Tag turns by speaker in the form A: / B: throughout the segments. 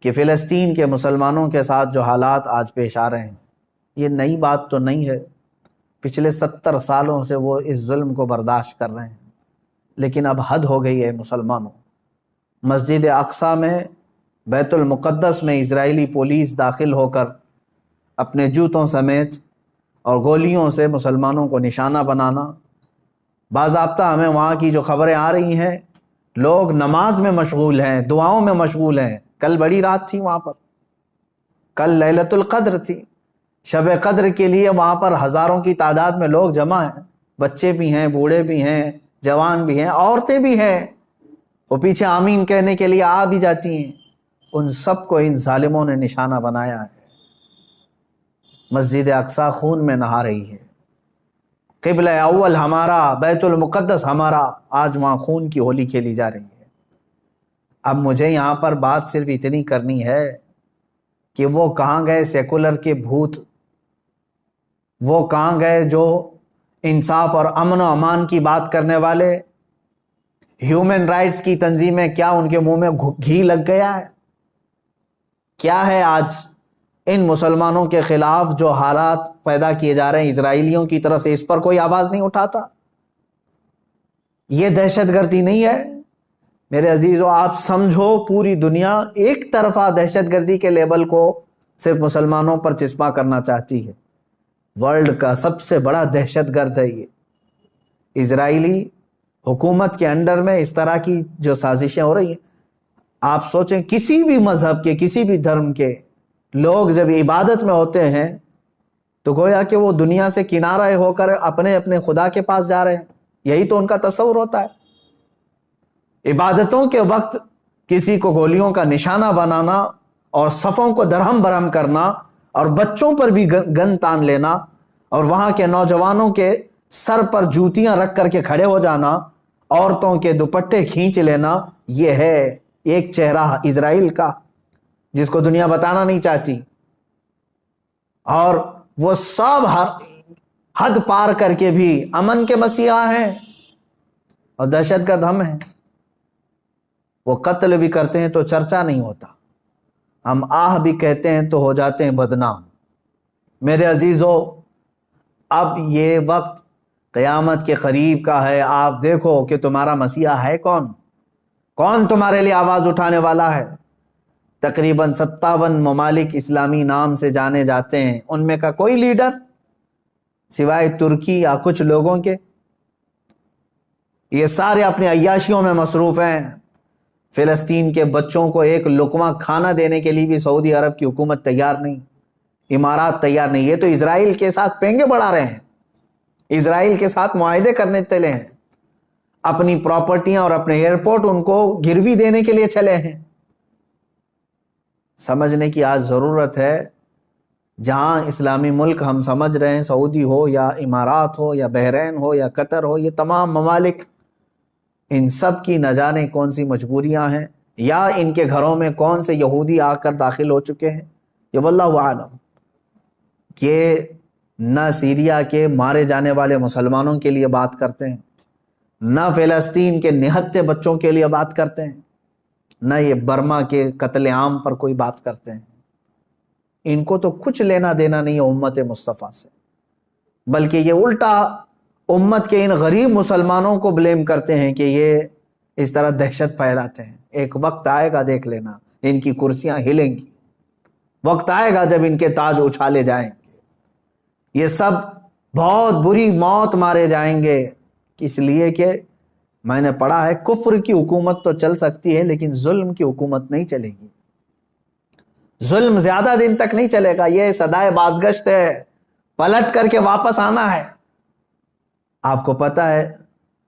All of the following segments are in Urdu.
A: کہ فلسطین کے مسلمانوں کے ساتھ جو حالات آج پیش آ رہے ہیں یہ نئی بات تو نہیں ہے، پچھلے 70 سالوں سے وہ اس ظلم کو برداشت کر رہے ہیں، لیکن اب حد ہو گئی ہے مسلمانوں۔ مسجد اقصیٰ میں، بیت المقدس میں اسرائیلی پولیس داخل ہو کر اپنے جوتوں سمیت اور گولیوں سے مسلمانوں کو نشانہ بنانا، باضابطہ ہمیں وہاں کی جو خبریں آ رہی ہیں، لوگ نماز میں مشغول ہیں، دعاؤں میں مشغول ہیں۔ کل بڑی رات تھی وہاں پر، کل لیلۃ القدر تھی، شب قدر کے لیے وہاں پر ہزاروں کی تعداد میں لوگ جمع ہیں، بچے بھی ہیں، بوڑھے بھی ہیں، جوان بھی ہیں، عورتیں بھی ہیں، وہ پیچھے آمین کہنے کے لیے آ بھی جاتی ہیں۔ ان سب کو ان ظالموں نے نشانہ بنایا ہے۔ مسجد اقصیٰ خون میں نہا رہی ہے، قبلہ اول ہمارا، بیت المقدس ہمارا، آج وہاں خون کی ہولی کھیلی جا رہی ہے۔ اب مجھے یہاں پر بات صرف اتنی کرنی ہے کہ وہ کہاں گئے سیکولر کے بھوت، وہ کہاں گئے جو انصاف اور امن و امان کی بات کرنے والے، ہیومن رائٹس کی تنظیمیں، کیا ان کے منہ میں گھی لگ گیا ہے؟ کیا ہے آج ان مسلمانوں کے خلاف جو حالات پیدا کیے جا رہے ہیں اسرائیلیوں کی طرف سے، اس پر کوئی آواز نہیں اٹھاتا؟ یہ دہشت گردی نہیں ہے میرے عزیزو؟ آپ سمجھو پوری دنیا ایک طرفہ دہشت گردی کے لیبل کو صرف مسلمانوں پر چسپاں کرنا چاہتی ہے۔ ورلڈ کا سب سے بڑا دہشت گرد ہے یہ اسرائیلی حکومت کے انڈر میں اس طرح کی جو سازشیں ہو رہی ہیں۔ آپ سوچیں کسی بھی مذہب کے، کسی بھی دھرم کے لوگ جب عبادت میں ہوتے ہیں تو گویا کہ وہ دنیا سے کنارہ ہو کر اپنے اپنے خدا کے پاس جا رہے ہیں، یہی تو ان کا تصور ہوتا ہے۔ عبادتوں کے وقت کسی کو گولیوں کا نشانہ بنانا اور صفوں کو درہم برہم کرنا اور بچوں پر بھی گن تان لینا اور وہاں کے نوجوانوں کے سر پر جوتیاں رکھ کر کے کھڑے ہو جانا، عورتوں کے دوپٹے کھینچ لینا، یہ ہے ایک چہرہ اسرائیل کا جس کو دنیا بتانا نہیں چاہتی۔ اور وہ سب حد پار کر کے بھی امن کے مسیحا ہیں اور دہشت گرد ہم ہیں۔ وہ قتل بھی کرتے ہیں تو چرچا نہیں ہوتا، ہم آہ بھی کہتے ہیں تو ہو جاتے ہیں بدنام۔ میرے عزیزو، اب یہ وقت قیامت کے قریب کا ہے۔ آپ دیکھو کہ تمہارا مسیحا ہے کون؟ کون تمہارے لیے آواز اٹھانے والا ہے؟ تقریباً 57 ممالک اسلامی نام سے جانے جاتے ہیں، ان میں کا کوئی لیڈر سوائے ترکی یا کچھ لوگوں کے؟ یہ سارے اپنے عیاشیوں میں مصروف ہیں۔ فلسطین کے بچوں کو ایک لقمہ کھانا دینے کے لیے بھی سعودی عرب کی حکومت تیار نہیں، امارات تیار نہیں۔ یہ تو اسرائیل کے ساتھ پینگے بڑھا رہے ہیں، اسرائیل کے ساتھ معاہدے کرنے چلے ہیں، اپنی پراپرٹیاں اور اپنے ایئرپورٹ ان کو گروی دینے کے لیے چلے ہیں۔ سمجھنے کی آج ضرورت ہے، جہاں اسلامی ملک ہم سمجھ رہے ہیں، سعودی ہو یا امارات ہو یا بحرین ہو یا قطر ہو، یہ تمام ممالک، ان سب کی نہ جانے کون سی مجبوریاں ہیں، یا ان کے گھروں میں کون سے یہودی آ کر داخل ہو چکے ہیں، یہ واللہ اعلم۔ کہ نہ سیریا کے مارے جانے والے مسلمانوں کے لیے بات کرتے ہیں، نہ فلسطین کے نہتے بچوں کے لیے بات کرتے ہیں، نہ یہ برما کے قتل عام پر کوئی بات کرتے ہیں۔ ان کو تو کچھ لینا دینا نہیں ہے امت مصطفیٰ سے، بلکہ یہ الٹا امت کے ان غریب مسلمانوں کو بلیم کرتے ہیں کہ یہ اس طرح دہشت پھیلاتے ہیں۔ ایک وقت آئے گا، دیکھ لینا، ان کی کرسیاں ہلیں گی، وقت آئے گا جب ان کے تاج اچھالے جائیں گے، یہ سب بہت بری موت مارے جائیں گے۔ اس لیے کہ میں نے پڑھا ہے کفر کی حکومت تو چل سکتی ہے لیکن ظلم کی حکومت نہیں چلے گی، ظلم زیادہ دن تک نہیں چلے گا، یہ صدائے بازگشت ہے، پلٹ کر کے واپس آنا ہے۔ آپ کو پتہ ہے،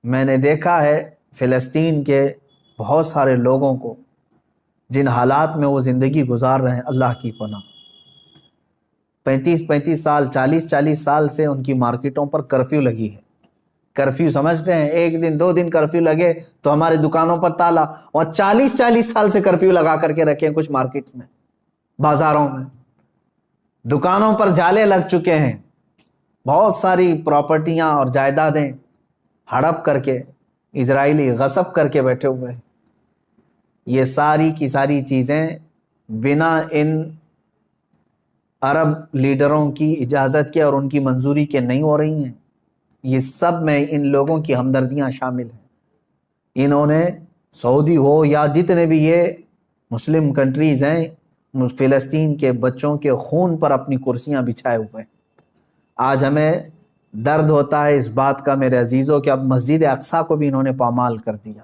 A: میں نے دیکھا ہے فلسطین کے بہت سارے لوگوں کو جن حالات میں وہ زندگی گزار رہے ہیں، اللہ کی پناہ، 35 سال، 40 سال سے ان کی مارکیٹوں پر کرفیو لگی ہے۔ کرفیو سمجھتے ہیں، ایک دن 2 دن کرفیو لگے تو ہماری دکانوں پر تالا، اور 40 سال سے کرفیو لگا کر کے رکھے ہیں کچھ مارکیٹس میں، بازاروں میں، دکانوں پر جالے لگ چکے ہیں، بہت ساری پراپرٹیاں اور جائیدادیں ہڑپ کر کے اسرائیلی غصب کر کے بیٹھے ہوئے ہیں۔ یہ ساری کی ساری چیزیں بنا ان عرب لیڈروں کی اجازت کے اور ان کی منظوری کے نہیں ہو رہی ہیں. یہ سب میں ان لوگوں کی ہمدردیاں شامل ہیں. انہوں نے سعودی ہو یا جتنے بھی یہ مسلم کنٹریز ہیں، فلسطین کے بچوں کے خون پر اپنی کرسیاں بچھائے ہوئے ہیں. آج ہمیں درد ہوتا ہے اس بات کا میرے عزیزوں کہ اب مسجد اقصیٰ کو بھی انہوں نے پامال کر دیا.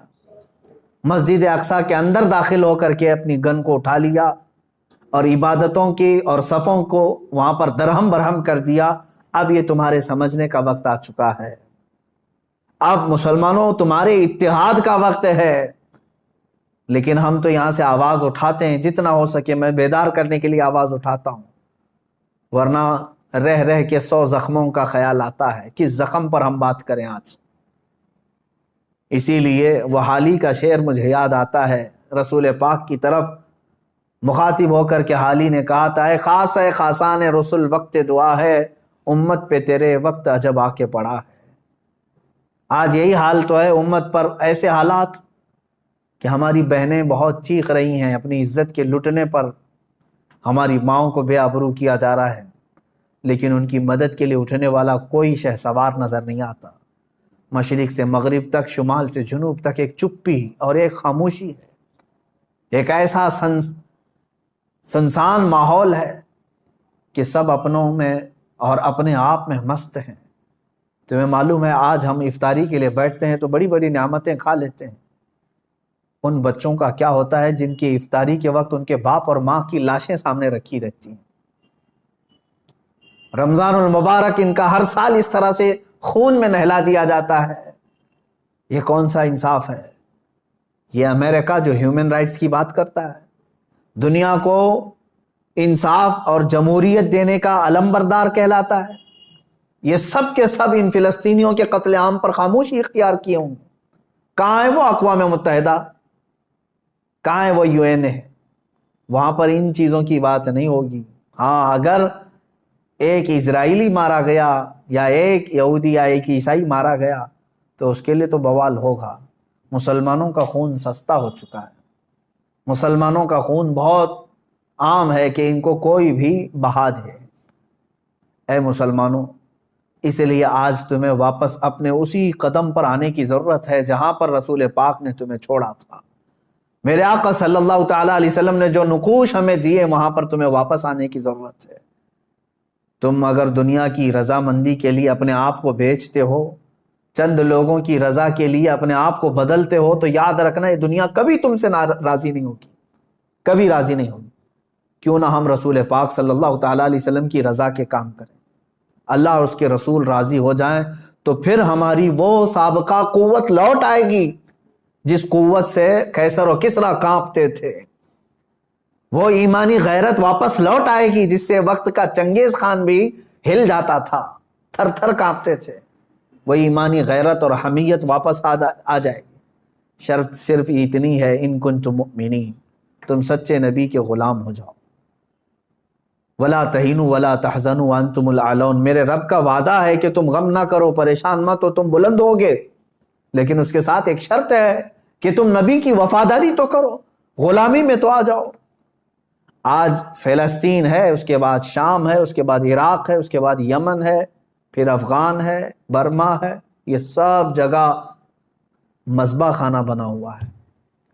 A: مسجد اقصیٰ کے اندر داخل ہو کر کے اپنی گن کو اٹھا لیا اور عبادتوں کی اور صفوں کو وہاں پر درہم برہم کر دیا. اب یہ تمہارے سمجھنے کا وقت آ چکا ہے. اب مسلمانوں تمہارے اتحاد کا وقت ہے. لیکن ہم تو یہاں سے آواز اٹھاتے ہیں، جتنا ہو سکے میں بیدار کرنے کے لیے آواز اٹھاتا ہوں، ورنہ رہ رہ کے 100 زخموں کا خیال آتا ہے. کس زخم پر ہم بات کریں آج؟ اسی لیے وہ حالی کا شعر مجھے یاد آتا ہے، رسول پاک کی طرف مخاطب ہو کر کے حالی نے کہا تھا، اے خاص ہے خاصان رسول وقت دعا ہے، امت پہ تیرے وقت عجب آ کے پڑا ہے. آج یہی حال تو ہے امت پر، ایسے حالات کہ ہماری بہنیں بہت چیخ رہی ہیں اپنی عزت کے لٹنے پر، ہماری ماؤں کو بے آبرو کیا جا رہا ہے، لیکن ان کی مدد کے لیے اٹھنے والا کوئی شہسوار نظر نہیں آتا. مشرق سے مغرب تک، شمال سے جنوب تک ایک چپی اور ایک خاموشی ہے. ایک ایسا سنسان ماحول ہے کہ سب اپنوں میں اور اپنے آپ میں مست ہیں. تمہیں معلوم ہے آج ہم افطاری کے لیے بیٹھتے ہیں تو بڑی بڑی نعمتیں کھا لیتے ہیں. ان بچوں کا کیا ہوتا ہے جن کی افطاری کے وقت ان کے باپ اور ماں کی لاشیں سامنے رکھی رہتی ہیں؟ رمضان المبارک ان کا ہر سال اس طرح سے خون میں نہلا دیا جاتا ہے. یہ کون سا انصاف ہے؟ یہ امریکہ جو ہیومن رائٹس کی بات کرتا ہے، دنیا کو انصاف اور جمہوریت دینے کا علم بردار کہلاتا ہے، یہ سب کے سب ان فلسطینیوں کے قتل عام پر خاموشی اختیار کیے ہوں. کہاں ہے وہ اقوام متحدہ؟ کہاں ہے وہ UN ہے؟ وہاں پر ان چیزوں کی بات نہیں ہوگی. ہاں، اگر ایک اسرائیلی مارا گیا یا ایک یہودی یا ایک عیسائی مارا گیا تو اس کے لیے تو بوال ہوگا. مسلمانوں کا خون سستا ہو چکا ہے، مسلمانوں کا خون بہت عام ہے کہ ان کو کوئی بھی بہا دے. اے مسلمانوں، اس لیے آج تمہیں واپس اپنے اسی قدم پر آنے کی ضرورت ہے جہاں پر رسول پاک نے تمہیں چھوڑا تھا. میرے آقا صلی اللہ تعالیٰ علیہ وسلم نے جو نقوش ہمیں دیے وہاں پر تمہیں واپس آنے کی ضرورت ہے. تم اگر دنیا کی رضامندی کے لیے اپنے آپ کو بیچتے ہو، چند لوگوں کی رضا کے لیے اپنے آپ کو بدلتے ہو، تو یاد رکھنا یہ دنیا کبھی تم سے راضی نہیں ہوگی، کبھی راضی نہیں ہوگی. کیوں نہ ہم رسول پاک صلی اللہ تعالیٰ علیہ وسلم کی رضا کے کام کریں، اللہ اور اس کے رسول راضی ہو جائیں، تو پھر ہماری وہ سابقہ قوت لوٹ آئے گی جس قوت سے قیصر و کسریٰ کانپتے تھے. وہ ایمانی غیرت واپس لوٹ آئے گی جس سے وقت کا چنگیز خان بھی ہل جاتا تھا، تھر تھر کانپتے تھے. وہ ایمانی غیرت اور حمیت واپس آ جائے گی. شرط صرف اتنی ہے، ان کنتم مؤمنین، تم سچے نبی کے غلام ہو جاؤ. ولا تہینوا ولا تحزنوا وانتم الاعلون، میرے رب کا وعدہ ہے کہ تم غم نہ کرو، پریشان مت ہو، تم بلند ہوگے، لیکن اس کے ساتھ ایک شرط ہے کہ تم نبی کی وفاداری تو کرو، غلامی میں تو آ جاؤ. آج فلسطین ہے، اس کے بعد شام ہے، اس کے بعد عراق ہے، اس کے بعد یمن ہے، پھر افغان ہے، برما ہے، یہ سب جگہ مذبح خانہ بنا ہوا ہے.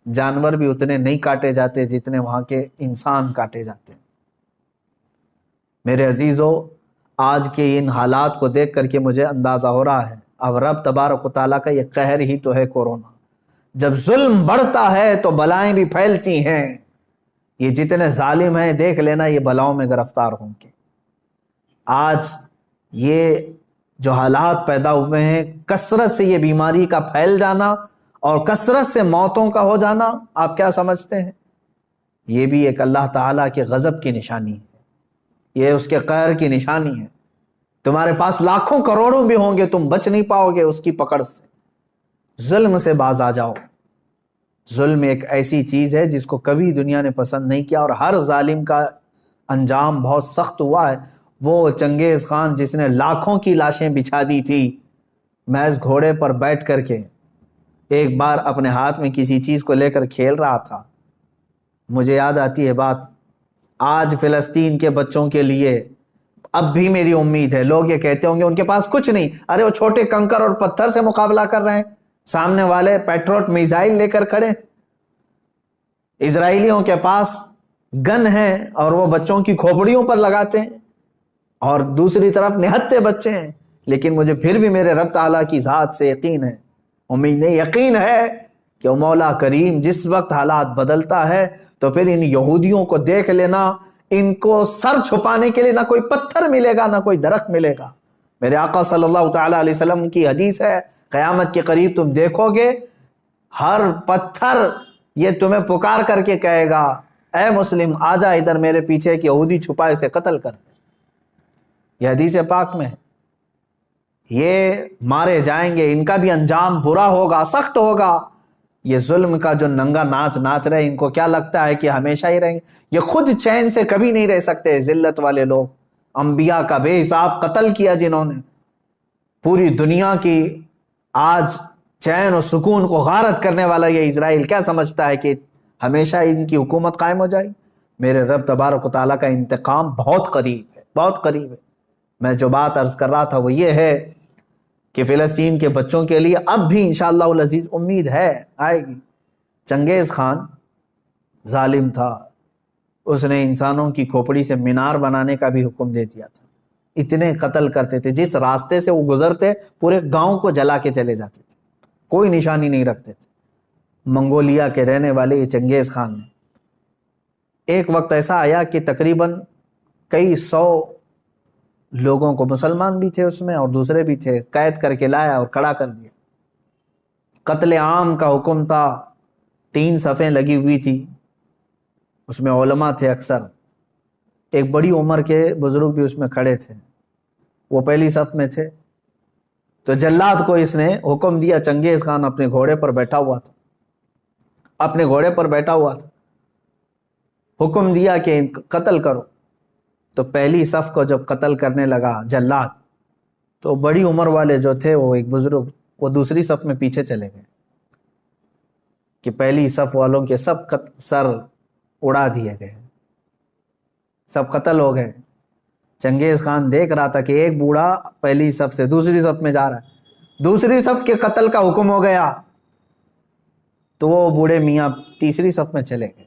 A: جانور بھی اتنے نہیں کاٹے جاتے جتنے وہاں کے انسان کاٹے جاتے ہیں. میرے عزیزو، آج کے ان حالات کو دیکھ کر کے مجھے اندازہ ہو رہا ہے اب رب تبارک و تعالیٰ کا یہ قہر ہی تو ہے کورونا. جب ظلم بڑھتا ہے تو بلائیں بھی پھیلتی ہیں. یہ جتنے ظالم ہیں دیکھ لینا یہ بلاؤں میں گرفتار ہوں گے. آج یہ جو حالات پیدا ہوئے ہیں، کثرت سے یہ بیماری کا پھیل جانا اور کثرت سے موتوں کا ہو جانا، آپ کیا سمجھتے ہیں؟ یہ بھی ایک اللہ تعالیٰ کے غضب کی نشانی ہے، یہ اس کے قہر کی نشانی ہے. تمہارے پاس لاکھوں کروڑوں بھی ہوں گے، تم بچ نہیں پاؤ گے اس کی پکڑ سے. ظلم سے باز آ جاؤ. ظلم ایک ایسی چیز ہے جس کو کبھی دنیا نے پسند نہیں کیا، اور ہر ظالم کا انجام بہت سخت ہوا ہے. وہ چنگیز خان جس نے لاکھوں کی لاشیں بچھا دی تھی، محض گھوڑے پر بیٹھ کر کے ایک بار اپنے ہاتھ میں کسی چیز کو لے کر کھیل رہا تھا. مجھے یاد آتی ہے بات آج فلسطین کے بچوں کے لیے اب بھی میری امید ہے. لوگ یہ کہتے ہوں گے ان کے پاس کچھ نہیں، ارے وہ چھوٹے کنکر اور پتھر سے مقابلہ کر رہے ہیں، سامنے والے پیٹروٹ میزائل لے کر کھڑے. اسرائیلیوں کے پاس گن ہے اور وہ بچوں کی کھوپڑیوں پر لگاتے ہیں، اور دوسری طرف نہتے بچے ہیں. لیکن مجھے پھر بھی میرے رب تعالیٰ کی ذات سے یقین ہے، امید نہیں، یقین ہے کہ مولا کریم جس وقت حالات بدلتا ہے تو پھر ان یہودیوں کو دیکھ لینا، ان کو سر چھپانے کے لیے نہ کوئی پتھر ملے گا نہ کوئی درخت ملے گا. میرے آقا صلی اللہ تعالیٰ علیہ وسلم کی حدیث ہے، قیامت کے قریب تم دیکھو گے ہر پتھر یہ تمہیں پکار کر کے کہے گا اے مسلم آجا ادھر میرے پیچھے، کہ یہودی چھپا اسے قتل کر دے. یہ حدیث پاک میں ہے. یہ مارے جائیں گے، ان کا بھی انجام برا ہوگا، سخت ہوگا. یہ ظلم کا جو ننگا ناچ ناچ رہے، ان کو کیا لگتا ہے کہ ہمیشہ ہی رہیں گے؟ یہ خود چین سے کبھی نہیں رہ سکتے. ذلت والے لوگ، انبیاء کا بے حساب قتل کیا جنہوں نے، پوری دنیا کی آج چین و سکون کو غارت کرنے والا یہ اسرائیل کیا سمجھتا ہے کہ ہمیشہ ان کی حکومت قائم ہو جائے؟ میرے رب تبارک و تعالیٰ کا انتقام بہت قریب ہے، بہت قریب ہے. میں جو بات عرض کر رہا تھا وہ یہ ہے کہ فلسطین کے بچوں کے لیے اب بھی انشاءاللہ العزیز امید ہے، آئے گی. چنگیز خان ظالم تھا، اس نے انسانوں کی کھوپڑی سے مینار بنانے کا بھی حکم دے دیا تھا. اتنے قتل کرتے تھے، جس راستے سے وہ گزرتے پورے گاؤں کو جلا کے چلے جاتے تھے، کوئی نشانی نہیں رکھتے تھے. منگولیا کے رہنے والے یہ چنگیز خان نے ایک وقت ایسا آیا کہ تقریباً کئی 100 لوگوں کو، مسلمان بھی تھے اس میں اور دوسرے بھی تھے، قید کر کے لایا اور کھڑا کر دیا. قتل عام کا حکم تھا. 3 صفیں لگی ہوئی تھی، اس میں علماء تھے اکثر، ایک بڑی عمر کے بزرگ بھی اس میں کھڑے تھے، وہ پہلی صف میں تھے. تو جلاد کو اس نے حکم دیا، چنگیز خان اپنے گھوڑے پر بیٹھا ہوا تھا، حکم دیا کہ قتل کرو. تو پہلی صف کو جب قتل کرنے لگا جلاد، تو بڑی عمر والے جو تھے، وہ ایک بزرگ، وہ دوسری صف میں پیچھے چلے گئے کہ پہلی صف والوں کے سب سر اڑا دیے گئے، سب قتل ہو گئے. چنگیز خان دیکھ رہا تھا کہ ایک بوڑھا پہلی صف سے دوسری صف میں جا رہا ہے، دوسری صف کے قتل کا حکم ہو گیا. تو وہ بوڑھے میاں تیسری صف میں چلے گئے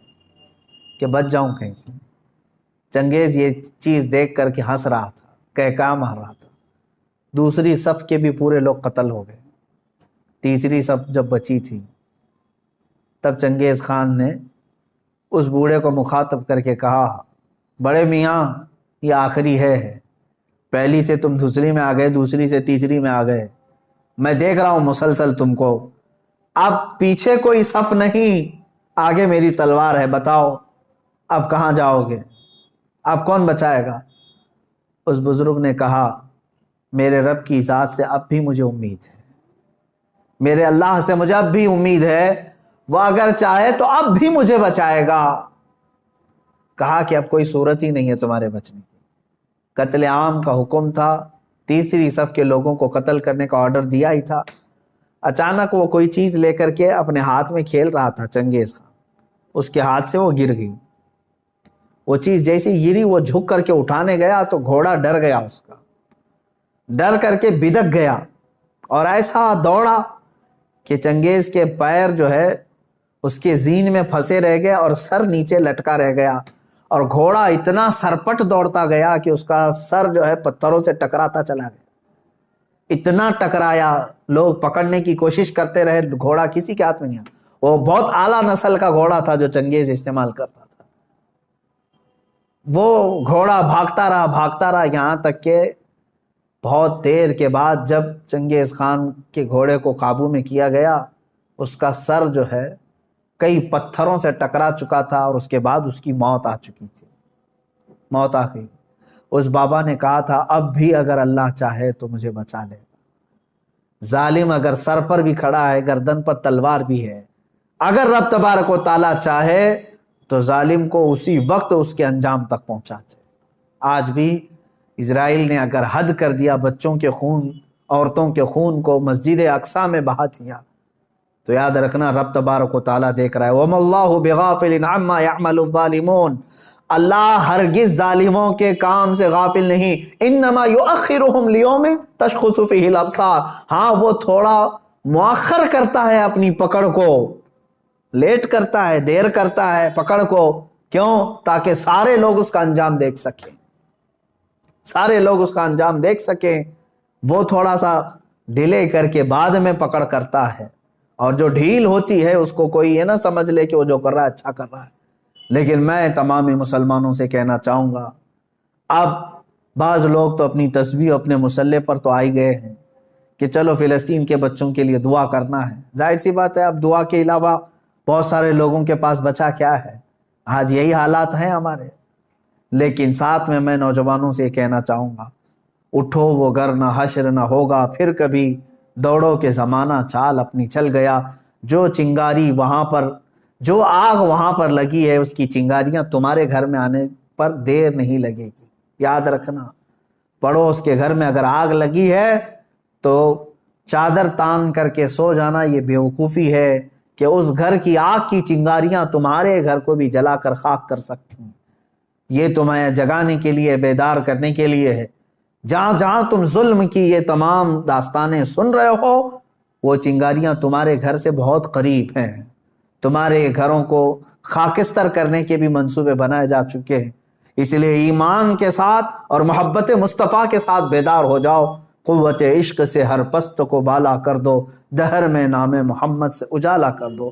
A: کہ بچ جاؤں کہیں سے. چنگیز یہ چیز دیکھ کر کے ہنس رہا تھا، کہکا مار رہا تھا. دوسری صف کے بھی پورے لوگ قتل ہو گئے. تیسری صف جب بچی تھی، تب چنگیز خان نے اس بوڑھے کو مخاطب کر کے کہا، بڑے میاں یہ آخری ہے، پہلی سے تم دوسری میں آ گئے، دوسری سے تیسری میں آ گئے، میں دیکھ رہا ہوں مسلسل تم کو، اب پیچھے کوئی صف نہیں، آگے میری تلوار ہے، بتاؤ اب کہاں جاؤ گے، اب کون بچائے گا؟ اس بزرگ نے کہا، میرے رب کی ذات سے اب بھی مجھے امید ہے، میرے اللہ سے مجھے اب بھی امید ہے، وہ اگر چاہے تو اب بھی مجھے بچائے گا. کہا کہ اب کوئی صورت ہی نہیں ہے تمہارے بچنے کی. قتل عام کا حکم تھا، تیسری صف کے لوگوں کو قتل کرنے کا آرڈر دیا ہی تھا. اچانک وہ کوئی چیز لے کر کے اپنے ہاتھ میں کھیل رہا تھا چنگیز خان، اس کے ہاتھ سے وہ گر گئی. وہ چیز جیسی گری، وہ جھک کر کے اٹھانے گیا تو گھوڑا ڈر گیا، اس کا ڈر کر کے بدک گیا اور ایسا دوڑا کہ چنگیز کے پیر جو ہے اس کے زین میں پھنسے رہ گئے اور سر نیچے لٹکا رہ گیا، اور گھوڑا اتنا سرپٹ دوڑتا گیا کہ اس کا سر جو ہے پتھروں سے ٹکراتا چلا گیا. اتنا ٹکرایا، لوگ پکڑنے کی کوشش کرتے رہے، گھوڑا کسی کے ہاتھ میں نہیں آیا. وہ بہت اعلیٰ نسل کا گھوڑا تھا جو چنگیز استعمال کرتا تھا. وہ گھوڑا بھاگتا رہا یہاں تک کہ بہت دیر کے بعد جب چنگیز خان کے گھوڑے کو قابو میں کیا گیا، اس کا سر جو ہے کئی پتھروں سے ٹکرا چکا تھا اور اس کے بعد اس کی موت آ چکی تھی، موت آ گئی. اس بابا نے کہا تھا، اب بھی اگر اللہ چاہے تو مجھے بچا لے گا. ظالم اگر سر پر بھی کھڑا ہے، گردن پر تلوار بھی ہے، اگر رب تبارک و تعالیٰ چاہے تو ظالم کو اسی وقت اس کے انجام تک پہنچاتے. آج بھی اسرائیل نے اگر حد کر دیا، بچوں کے خون، عورتوں کے خون کو مسجد اقصی میں بہا دیا، تو یاد رکھنا رب تبارک و تعالیٰ دیکھ رہا ہے. وَمَا اللَّهُ بِغَافِلٍ عَمَّا يَعْمَلُ الظَّالِمُونَ. اللہ ہرگز ظالموں کے کام سے غافل نہیں. انما یؤخرہم لیوم تشخص فیہ الابصار. ہاں وہ تھوڑا مؤخر کرتا ہے اپنی پکڑ کو، لیٹ کرتا ہے، دیر کرتا ہے پکڑ کو. کیوں؟ تاکہ سارے لوگ اس کا انجام دیکھ سکیں، سارے لوگ اس کا انجام دیکھ سکیں. وہ تھوڑا سا ڈیلے کر کے بعد میں پکڑ کرتا ہے، اور جو ڈھیل ہوتی ہے اس کو کوئی یہ نہ سمجھ لے کہ وہ جو کر رہا ہے اچھا کر رہا ہے. لیکن میں تمامی مسلمانوں سے کہنا چاہوں گا، اب بعض لوگ تو اپنی تسبیح اپنے مسلح پر تو آئی گئے ہیں کہ چلو فلسطین کے بچوں کے لیے دعا کرنا ہے. ظاہر سی بات ہے، اب دعا کے علاوہ بہت سارے لوگوں کے پاس بچا کیا ہے. آج یہی حالات ہیں ہمارے. لیکن ساتھ میں نوجوانوں سے کہنا چاہوں گا، اٹھو وہ گر نہ حشر نہ ہوگا پھر کبھی، دوڑو کے زمانہ چال اپنی چل گیا. جو چنگاری وہاں پر، جو آگ وہاں پر لگی ہے، اس کی چنگاریاں تمہارے گھر میں آنے پر دیر نہیں لگے گی. یاد رکھنا، پڑوس کے گھر میں اگر آگ لگی ہے تو چادر تان کر کے سو جانا یہ بیوقوفی ہے کہ اس گھر کی آگ کی چنگاریاں تمہارے گھر کو بھی جلا کر خاک کر سکتی ہیں. یہ تمہیں جگانے کے لیے، بیدار کرنے کے لیے ہے. جہاں جہاں تم ظلم کی یہ تمام داستانیں سن رہے ہو، وہ چنگاریاں تمہارے گھر سے بہت قریب ہیں. تمہارے گھروں کو خاکستر کرنے کے بھی منصوبے بنائے جا چکے ہیں. اس لیے ایمان کے ساتھ اور محبت مصطفیٰ کے ساتھ بیدار ہو جاؤ. قوت عشق سے ہر پست کو بالا کر دو، دہر میں نام محمد سے اجالا کر دو.